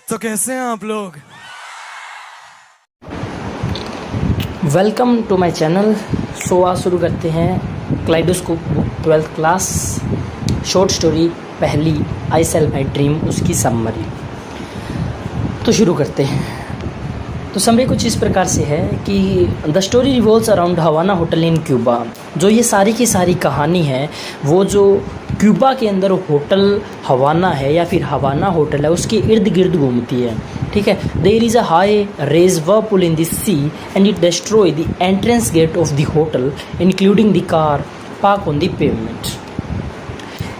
तो कैसे हैं आप लोग? Welcome to my channel. So आज शुरू करते हैं kaleidoscope book 12th class short story पहली आई सेल माई ड्रीम, उसकी समरी। तो शुरू करते हैं। तो समरी कुछ इस प्रकार से है कि the story revolves around Havana hotel in Cuba. जो ये सारी की सारी कहानी है वो जो क्यूबा के अंदर होटल हवाना है या फिर हवाना होटल है उसके इर्द गिर्द घूमती है। ठीक है। There is a high rage whirlpool in the sea and it destroy the entrance gate of the hotel including the car park on the pavement.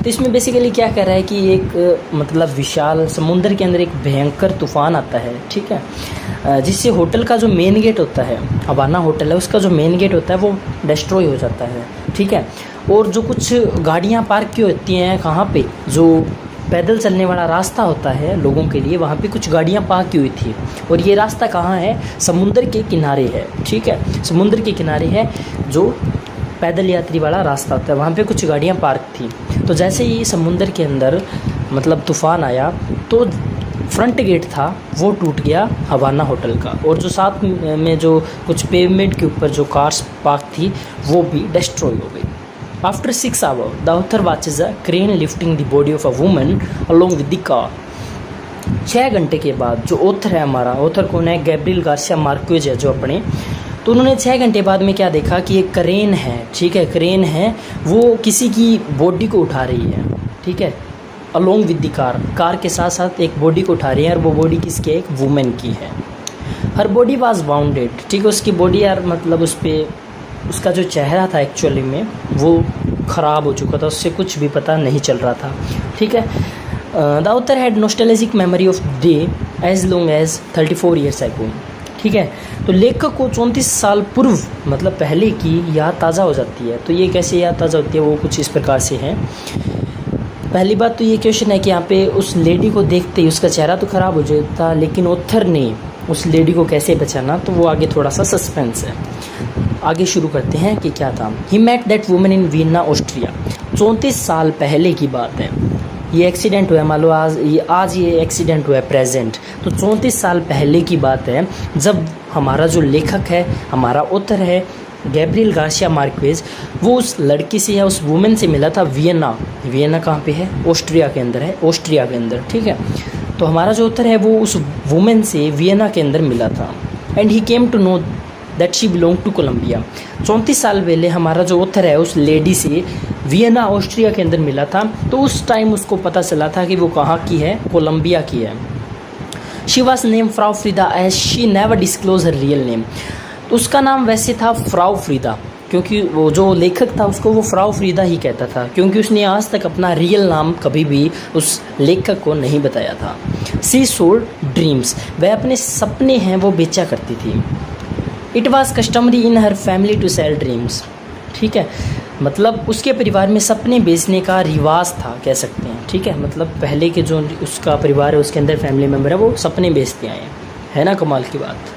तो इसमें बेसिकली क्या कह रहा है कि एक मतलब विशाल समुद्र के अंदर एक भयंकर तूफान आता है। ठीक है। जिससे होटल का जो मेन गेट होता है, हवाना होटल है, उसका जो मेन गेट होता है वो डिस्ट्रॉय हो जाता है। ठीक है। और जो कुछ गाड़ियाँ पार्क की होती हैं कहाँ पे, जो पैदल चलने वाला रास्ता होता है लोगों के लिए, वहाँ पे कुछ गाड़ियाँ पार्क की हुई थी। और ये रास्ता कहाँ है? समुद्र के किनारे है। ठीक है। समुद्र के किनारे है जो पैदल यात्री वाला रास्ता होता है, वहाँ पे कुछ गाड़ियाँ पार्क थी। तो जैसे ही समुद्र के अंदर मतलब तूफ़ान आया तो फ्रंट गेट था वो टूट गया हवाना होटल का, और जो साथ में जो कुछ पेवमेंट के ऊपर जो कार्स पार्क थी वो भी डिस्ट्रॉय हो गई। After 6 hours the author watches a crane lifting the body of a woman along with the car. 6 घंटे के बाद जो ऑथर है, हमारा ऑथर कौन है? गैब्रियल गार्सिया मार्क्वेज है जो अपने। तो उन्होंने 6 घंटे बाद में क्या देखा कि एक क्रेन है। ठीक है। क्रेन है वो किसी की बॉडी को उठा रही है। ठीक है। अलोंग विद द कार के साथ साथ एक बॉडी को उठा रही है, और वो बॉडी किसकी है? एक वुमेन की है। हर बॉडी वाज बाउंडेड। ठीक है। उसकी बॉडी यार मतलब उस पर उसका जो चेहरा था एक्चुअली में वो ख़राब हो चुका था, उससे कुछ भी पता नहीं चल रहा था। ठीक है। The author had nostalgic memory of day as long as 34 years ago। ठीक है। तो लेखक को 34 साल पूर्व मतलब पहले की याद ताज़ा हो जाती है। तो ये कैसे याद ताज़ा होती है वो कुछ इस प्रकार से है। पहली बात तो ये क्वेश्चन है कि यहाँ पे उस लेडी को देखते ही उसका चेहरा तो ख़राब हो जाता, लेकिन ऑथर ने उस लेडी को कैसे पहचाना, तो वो आगे थोड़ा सा सस्पेंस है। आगे शुरू करते हैं कि क्या था। He met that woman in Vienna Austria. 34 साल पहले की बात है। ये एक्सीडेंट हुआ है, मान लो आज ये एक्सीडेंट हुआ है प्रेजेंट, तो 34 साल पहले की बात है जब हमारा जो लेखक है, हमारा ऑथर है गैब्रियल गार्सिया मार्क्वेज, वो उस लड़की से या उस वुमेन से मिला था वियना। वियना कहाँ पे है? ऑस्ट्रिया के अंदर है, ऑस्ट्रिया के अंदर। ठीक है। तो हमारा जो ऑथर है वो उस वुमेन से वियना के अंदर मिला था। And he came to know that she belong to Colombia. 34 साल पहले हमारा जो ऑथर है उस लेडी से वियना ऑस्ट्रिया के अंदर मिला था, तो उस टाइम उसको पता चला था कि वो कहाँ की है? कोलंबिया की है। She was name Frau Frieda as she never disclose her real name. तो उसका नाम वैसे था फ्राउ फ्रीदा, क्योंकि वो जो लेखक था उसको वो फ्राउ फ्रीदा ही कहता था, क्योंकि उसने आज तक अपना रियल नाम कभी भी उस लेखक को नहीं बताया था। She sold dreams. वह अपने सपने हैं वो बेचा करती थी। It was customary in her family to sell dreams. ठीक है। मतलब उसके परिवार में सपने बेचने का रिवाज था, कह सकते हैं। ठीक है। मतलब पहले के जो उसका परिवार है उसके अंदर फैमिली मेम्बर है वो सपने बेचते आए हैं। है ना कमाल की बात।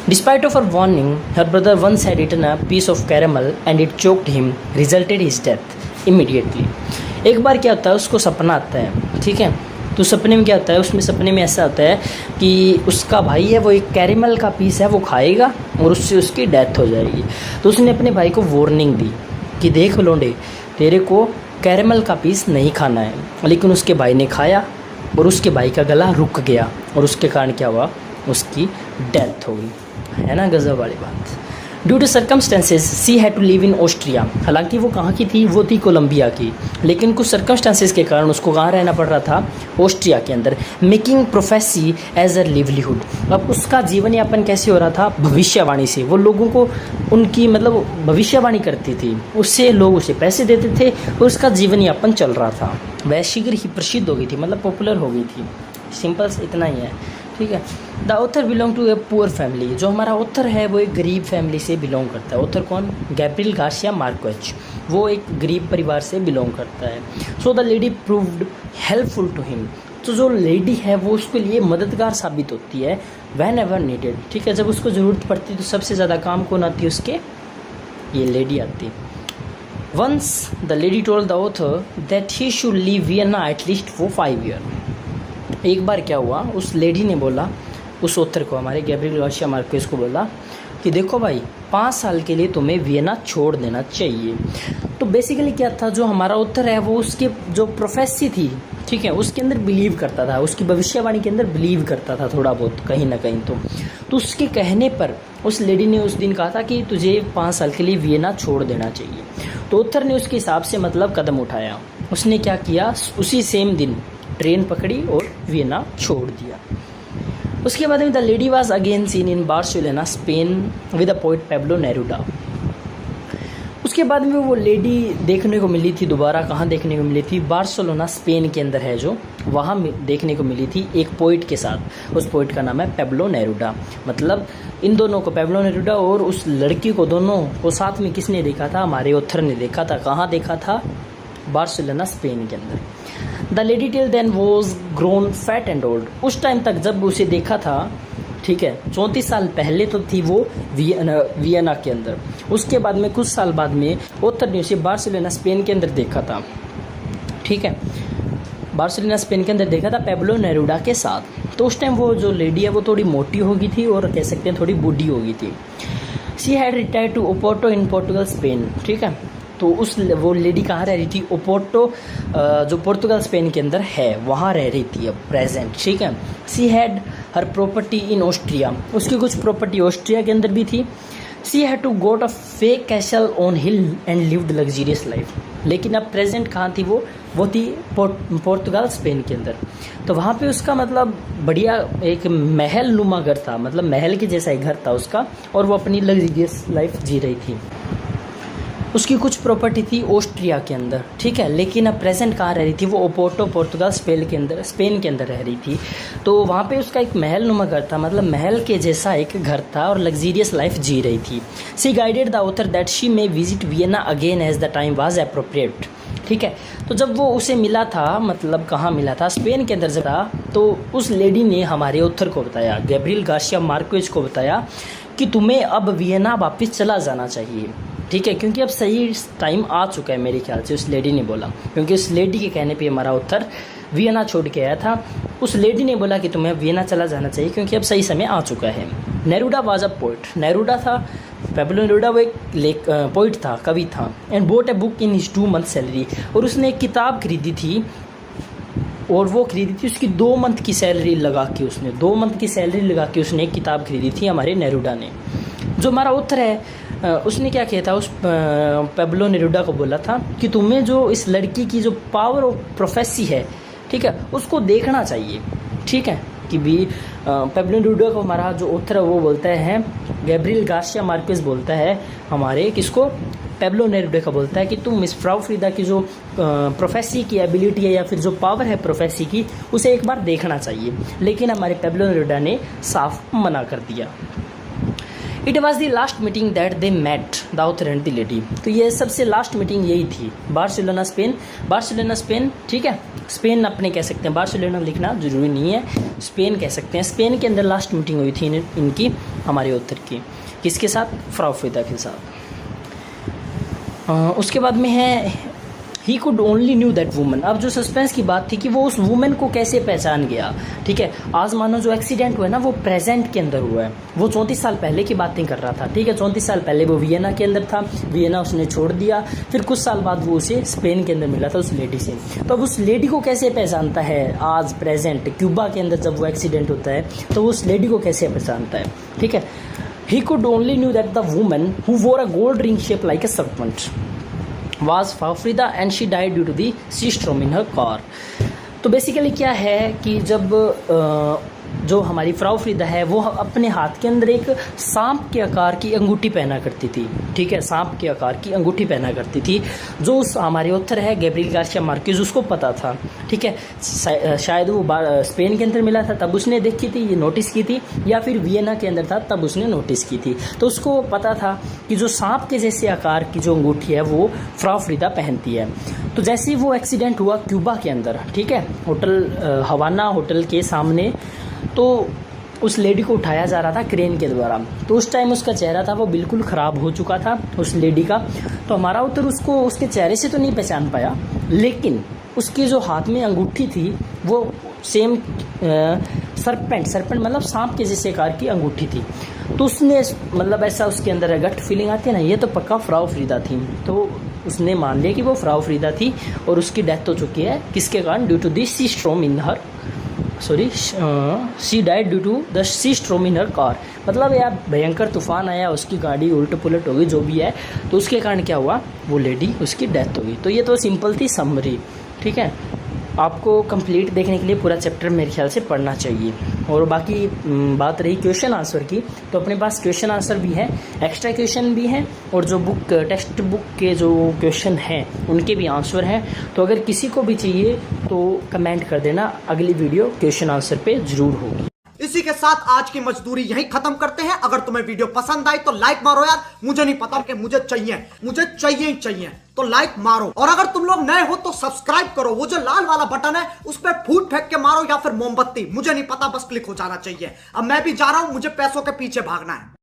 Despite of her warning her brother once had eaten a piece of caramel and it choked him, resulted his death immediately. एक बार क्या होता है, उसको सपना आता है। ठीक है। तो सपने में क्या होता है, उसमें सपने में ऐसा होता है कि उसका भाई है वो एक कैरेमल का पीस है वो खाएगा और उससे उसकी डेथ हो जाएगी। तो उसने अपने भाई को वार्निंग दी कि देख लोंडे, तेरे को कैरेमल का पीस नहीं खाना है। लेकिन उसके भाई ने खाया और उसके भाई का गला रुक गया, और उसके कारण क्या हुआ? उसकी डेथ हो गई। है ना गजब वाली बात। Due to circumstances she had to live in Austria. हालांकि वो कहाँ की थी? वो थी कोलंबिया की, लेकिन कुछ सर्कमस्टेंसेज के कारण उसको कहाँ रहना पड़ रहा था? ऑस्ट्रिया के अंदर। Making prophecy as a livelihood. अब उसका जीवन यापन कैसे हो रहा था? भविष्यवाणी से। वो लोगों को उनकी मतलब भविष्यवाणी करती थी, उससे लोग उसे पैसे देते थे और उसका जीवन यापन चल रहा था। वह शीघ्र ही प्रसिद्ध हो गई थी, मतलब पॉपुलर हो गई थी। सिंपल इतना ही है। ठीक है। The author belong to a poor family. जो हमारा ऑथर है वो एक गरीब फैमिली से बिलोंग करता है। ऑथर कौन? Gabriel Garcia Marquez. वो एक गरीब परिवार से बिलोंग करता है। So the lady proved helpful to him. तो जो लेडी है वो उसके लिए मददगार साबित होती है व्हेन एवर नीडेड। ठीक है। जब उसको ज़रूरत पड़ती है तो सबसे ज़्यादा काम कौन आती है उसके? ये लेडी आती है। Once the lady told the author that he should leave Vienna at least for 5 years. एक बार क्या हुआ, उस लेडी ने बोला उस ऑथर को, हमारे गैब्रिएल गार्सिया मार्केस को बोला कि देखो भाई 5 साल के लिए तुम्हें वियना छोड़ देना चाहिए। तो बेसिकली क्या था, जो हमारा ऑथर है वो उसके जो प्रोफेसी थी, ठीक है, उसके अंदर बिलीव करता था, उसकी भविष्यवाणी के अंदर बिलीव करता था थोड़ा बहुत कहीं ना कहीं। तो उसके कहने पर उस लेडी ने उस दिन कहा था कि तुझे 5 साल के लिए वियना छोड़ देना चाहिए। तो ऑथर ने उसके हिसाब से मतलब कदम उठाया। उसने क्या किया, उसी सेम दिन ट्रेन पकड़ी और वियना छोड़ दिया। उसके बाद में the lady was again seen in Barcelona Spain with the poet Pablo Neruda. उसके बाद में वो लेडी देखने को मिली थी दोबारा, कहाँ देखने को मिली थी, बार्सिलोना स्पेन के अंदर है जो, वहाँ देखने को मिली थी एक पोइट के साथ। उस पोइट का नाम है पेब्लो नेरुडा। मतलब इन दोनों को, पेब्लो नेरुडा और उस लड़की को, दोनों को साथ में किसने देखा था, हमारे ऑथर ने देखा था। कहाँ देखा था, बार्सिलोना स्पेन के अंदर। The lady till then was grown fat and old. उस टाइम तक जब उसे देखा था, ठीक है, 34 साल पहले तो थी वो वियना के अंदर। उसके बाद में कुछ साल बाद में ऑथर ने उसे बार्सिलोना स्पेन के अंदर देखा था, ठीक है, बार्सिलोना स्पेन के अंदर देखा था पेब्लो नेरुडा के साथ। तो उस टाइम वो जो लेडी है वो थोड़ी मोटी हो गई थी और कह सकते हैं थोड़ी बूढ़ी हो गई थी। She had retired to Oporto in Portugal Spain, ठीक है। तो वो लेडी कहाँ रह रही थी, ओपोर्टो जो पोर्तुगल स्पेन के अंदर है वहाँ रह रही थी अब प्रेजेंट, ठीक है। She had her property in Austria, उसकी कुछ प्रॉपर्टी ऑस्ट्रिया के अंदर भी थी। She had to got a fake castle on hill and lived luxurious life. लेकिन अब प्रेजेंट कहाँ थी वो थी पोर्तुगल स्पेन के अंदर। तो वहाँ पे उसका मतलब बढ़िया एक महल नुमा घर था, मतलब महल के जैसा एक घर था उसका, और वो अपनी लग्जरियस लाइफ जी रही थी। उसकी कुछ प्रॉपर्टी थी ऑस्ट्रिया के अंदर, ठीक है, लेकिन अब प्रेजेंट कहाँ रह रही थी, वो ओपोर्टो पोर्तुगल स्पेन के अंदर रह रही थी। तो वहाँ पे उसका एक महल नुमा घर था, मतलब महल के जैसा एक घर था और लग्जरियस लाइफ जी रही थी। She guided the author that she may visit Vienna again as the time was appropriate, ठीक है। तो जब वो उसे मिला था, मतलब कहाँ मिला था, स्पेन के अंदर जब था, तो उस लेडी ने हमारे ऑथर को बताया, गैब्रिएल गार्सिया मार्केस को बताया कि तुम्हें अब वियना वापस चला जाना चाहिए, ठीक है, क्योंकि अब सही टाइम आ चुका है मेरे ख्याल से, उस लेडी ने बोला। क्योंकि उस लेडी के कहने पे हमारा ऑथर वियना छोड़ के आया था। उस लेडी ने बोला कि तुम्हें वियना चला जाना चाहिए क्योंकि अब सही समय आ चुका है। Neruda was a poet, Neruda था, पेब्लो नेरुडा वो एक पोइट था, कवि था। And boat a book in his 2 month salary, और उसने एक किताब खरीदी थी, और वो खरीदी थी उसकी 2 मंथ की सैलरी लगा के, उसने 2 मंथ की सैलरी लगा के उसने एक किताब खरीदी थी हमारे नेरुडा ने। जो हमारा ऑथर है उसने क्या किया था, उस पेब्लो नेरुडा को बोला था कि तुम्हें जो इस लड़की की जो पावर ऑफ प्रोफेसी है, ठीक है, उसको देखना चाहिए, ठीक है। कि भी पेब्लो नेरुडा को हमारा जो ऑथर है वो बोलता है, गैब्रिएल गार्सिया मार्केस बोलता है हमारे किसको, पेब्लो नेरुडा का बोलता है कि तुम मिस फ्राउ फ्रीदा की जो प्रोफेसी की एबिलिटी है या फिर जो पावर है प्रोफेसी की, उसे एक बार देखना चाहिए। लेकिन हमारे पेब्लो नेरुडा ने साफ मना कर दिया। It was the last meeting that they met the author and the lady. तो ये सबसे लास्ट मीटिंग यही थी, बार्सिलोना स्पेन, ठीक है, स्पेन अपने कह सकते हैं, बार्सिलोना लिखना जरूरी नहीं है, स्पेन कह सकते हैं। स्पेन के अंदर लास्ट मीटिंग हुई थी इनकी, हमारे ऑथर की, किसके साथ, फ्राउ फ्रीदा के साथ। उसके बाद में है he could only knew that woman. अब जो सस्पेंस की बात थी कि वो उस वुमन को कैसे पहचान गया, ठीक है। आज मानो जो एक्सीडेंट हुआ है ना वो प्रेजेंट के अंदर हुआ है, वो 34 साल पहले की बातें कर रहा था, ठीक है। 34 साल पहले वो वियना के अंदर था, वियना उसने छोड़ दिया, फिर कुछ साल बाद वो उसे स्पेन के अंदर मिला था उस लेडी से। तो अब उस लेडी को कैसे पहचानता है आज प्रेजेंट, क्यूबा के अंदर जब वो एक्सीडेंट होता है तो उस लेडी को कैसे पहचानता है, ठीक है। He could only knew that the woman who wore a gold ring shape like a serpent was Frau Frida and she died due to the sea storm in her car। तो basically क्या है कि जब जो हमारी Frau फ्रीदा है वो अपने हाथ के अंदर एक सांप के आकार की अंगूठी पहना करती थी, ठीक है, सांप के आकार की अंगूठी पहना करती थी। जो उस हमारे ऑथर है गैब्रिएल गार्सिया मार्केस, उसको पता था, ठीक है। शायद वो स्पेन के अंदर मिला था तब उसने देखी थी, ये नोटिस की थी, या फिर वियना के अंदर था तब उसने नोटिस की थी। तो उसको पता था कि जो सांप के जैसे आकार की जो अंगूठी है वो फ्राउ फ्रीदा पहनती है। तो जैसे ही वो एक्सीडेंट हुआ क्यूबा के अंदर, ठीक है, होटल हवाना होटल के सामने, तो उस लेडी को उठाया जा रहा था क्रेन के द्वारा। तो उस टाइम उसका चेहरा था वो बिल्कुल ख़राब हो चुका था उस लेडी का। तो हमारा उत्तर उसको उसके चेहरे से तो नहीं पहचान पाया, लेकिन उसके जो हाथ में अंगूठी थी वो सेम सरपेंट मतलब सांप के जैसे आकार की अंगूठी थी। तो उसने मतलब ऐसा उसके अंदर गट फीलिंग आती है ना, ये तो पक्का फ्राउ फ्रीदा थी। तो उसने मान लिया कि वो फ्राउ फ्रीदा थी और उसकी डेथ हो चुकी है किसके कारण, due to this sea storm in her she died due to the sea storm in her car. मतलब यार भयंकर तूफान आया, उसकी गाड़ी उलट पुलट हो गई जो भी है, तो उसके कारण क्या हुआ, वो लेडी उसकी डेथ हो गई। तो ये तो सिंपल थी समरी, ठीक है। आपको कंप्लीट देखने के लिए पूरा चैप्टर मेरे ख्याल से पढ़ना चाहिए। और बाकी बात रही क्वेश्चन आंसर की, तो अपने पास क्वेश्चन आंसर भी है, एक्स्ट्रा क्वेश्चन भी है, और जो बुक टेक्स्ट बुक के जो क्वेश्चन हैं उनके भी आंसर हैं। तो अगर किसी को भी चाहिए तो कमेंट कर देना, अगली वीडियो क्वेश्चन आंसर पे जरूर होगी। इसी के साथ आज की मजदूरी यहीं खत्म करते हैं। अगर तुम्हें वीडियो पसंद आई तो लाइक मारो यार, मुझे नहीं पता कि मुझे चाहिए ही चाहिए, तो लाइक मारो। और अगर तुम लोग नए हो तो सब्सक्राइब करो, वो जो लाल वाला बटन है उस पर फूट फेंक के मारो या फिर मोमबत्ती, मुझे नहीं पता, बस क्लिक हो जाना चाहिए। अब मैं भी जा रहा हूं, मुझे पैसों के पीछे भागना है।